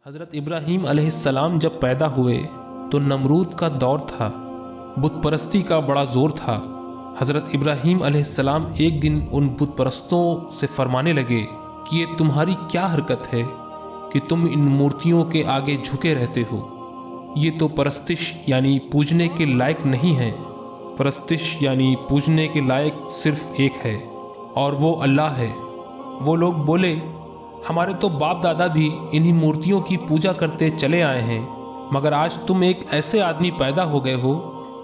حضرت ابراہیم علیہ السلام جب پیدا ہوئے تو نمرود کا دور تھا، بت پرستی کا بڑا زور تھا۔ حضرت ابراہیم علیہ السلام ایک دن ان بت پرستوں سے فرمانے لگے کہ یہ تمہاری کیا حرکت ہے کہ تم ان مورتیوں کے آگے جھکے رہتے ہو؟ یہ تو پرستش یعنی پوجنے کے لائق نہیں ہے۔ پرستش یعنی پوجنے کے لائق صرف ایک ہے اور وہ اللہ ہے۔ وہ لوگ بولے، ہمارے تو باپ دادا بھی انہی مورتیوں کی پوجا کرتے چلے آئے ہیں، مگر آج تم ایک ایسے آدمی پیدا ہو گئے ہو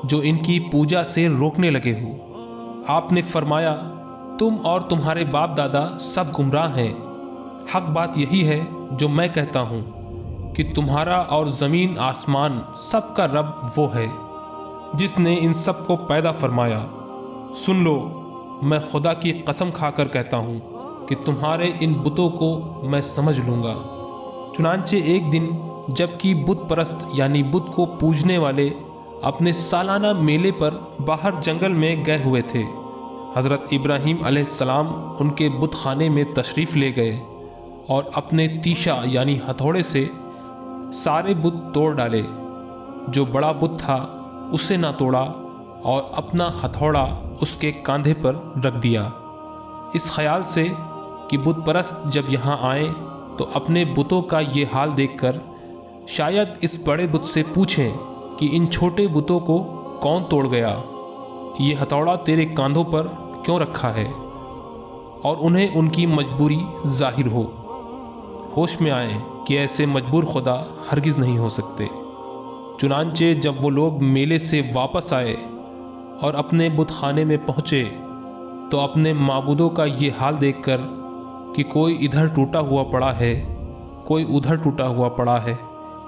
جو ان کی پوجا سے روکنے لگے ہو۔ آپ نے فرمایا، تم اور تمہارے باپ دادا سب گمراہ ہیں۔ حق بات یہی ہے جو میں کہتا ہوں کہ تمہارا اور زمین آسمان سب کا رب وہ ہے جس نے ان سب کو پیدا فرمایا۔ سن لو، میں خدا کی قسم کھا کر کہتا ہوں کہ تمہارے ان بتوں کو میں سمجھ لوں گا۔ چنانچہ ایک دن جب کہ بت پرست یعنی بت کو پوجنے والے اپنے سالانہ میلے پر باہر جنگل میں گئے ہوئے تھے، حضرت ابراہیم علیہ السلام ان کے بت خانے میں تشریف لے گئے اور اپنے تیشا یعنی ہتھوڑے سے سارے بت توڑ ڈالے۔ جو بڑا بت تھا اسے نہ توڑا اور اپنا ہتھوڑا اس کے کاندھے پر رکھ دیا، اس خیال سے کہ بت پرست جب یہاں آئیں تو اپنے بتوں کا یہ حال دیکھ کر شاید اس بڑے بت سے پوچھیں کہ ان چھوٹے بتوں کو کون توڑ گیا؟ یہ ہتھوڑا تیرے کاندھوں پر کیوں رکھا ہے؟ اور انہیں ان کی مجبوری ظاہر ہو، ہوش میں آئیں کہ ایسے مجبور خدا ہرگز نہیں ہو سکتے۔ چنانچہ جب وہ لوگ میلے سے واپس آئے اور اپنے بت خانے میں پہنچے تو اپنے معبودوں کا یہ حال دیکھ کر کہ کوئی ادھر ٹوٹا ہوا پڑا ہے، کوئی ادھر ٹوٹا ہوا پڑا ہے،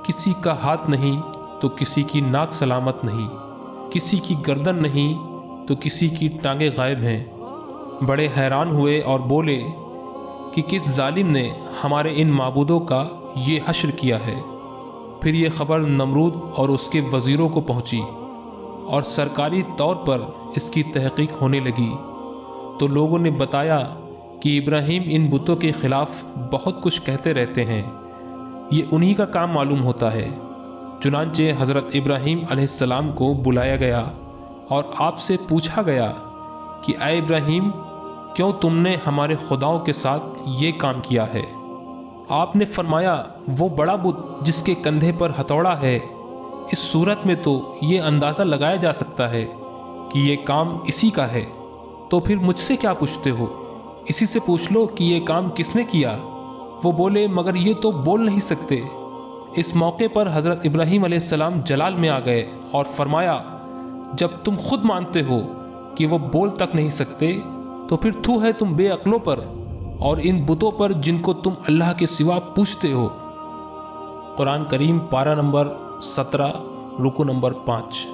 کسی کا ہاتھ نہیں تو کسی کی ناک سلامت نہیں، کسی کی گردن نہیں تو کسی کی ٹانگیں غائب ہیں، بڑے حیران ہوئے اور بولے کہ کس ظالم نے ہمارے ان معبودوں کا یہ حشر کیا ہے؟ پھر یہ خبر نمرود اور اس کے وزیروں کو پہنچی اور سرکاری طور پر اس کی تحقیق ہونے لگی تو لوگوں نے بتایا کہ ابراہیم ان بتوں کے خلاف بہت کچھ کہتے رہتے ہیں، یہ انہی کا کام معلوم ہوتا ہے۔ چنانچہ حضرت ابراہیم علیہ السلام کو بلایا گیا اور آپ سے پوچھا گیا کہ اے ابراہیم، کیوں تم نے ہمارے خداؤں کے ساتھ یہ کام کیا ہے؟ آپ نے فرمایا، وہ بڑا بت جس کے کندھے پر ہتھوڑا ہے، اس صورت میں تو یہ اندازہ لگایا جا سکتا ہے کہ یہ کام اسی کا ہے، تو پھر مجھ سے کیا پوچھتے ہو؟ اسی سے پوچھ لو کہ یہ کام کس نے کیا۔ وہ بولے، مگر یہ تو بول نہیں سکتے۔ اس موقع پر حضرت ابراہیم علیہ السلام جلال میں آ گئے اور فرمایا، جب تم خود مانتے ہو کہ وہ بول تک نہیں سکتے تو پھر تھو ہے تم بے عقلوں پر اور ان بتوں پر جن کو تم اللہ کے سوا پوچھتے ہو۔ قرآن کریم پارہ نمبر 17 رکوع نمبر 5۔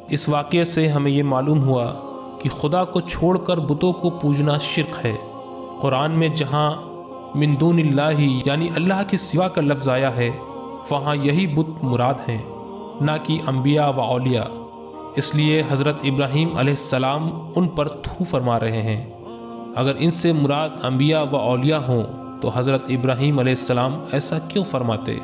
اس واقعے سے ہمیں یہ معلوم ہوا کہ خدا کو چھوڑ کر بتوں کو پوجنا شرک ہے۔ قرآن میں جہاں من دون اللہ یعنی اللہ کے سوا کا لفظ آیا ہے وہاں یہی بت مراد ہیں، نہ کہ انبیاء و اولیاء۔ اس لیے حضرت ابراہیم علیہ السلام ان پر تھو فرما رہے ہیں۔ اگر ان سے مراد انبیاء و اولیاء ہوں تو حضرت ابراہیم علیہ السلام ایسا کیوں فرماتے؟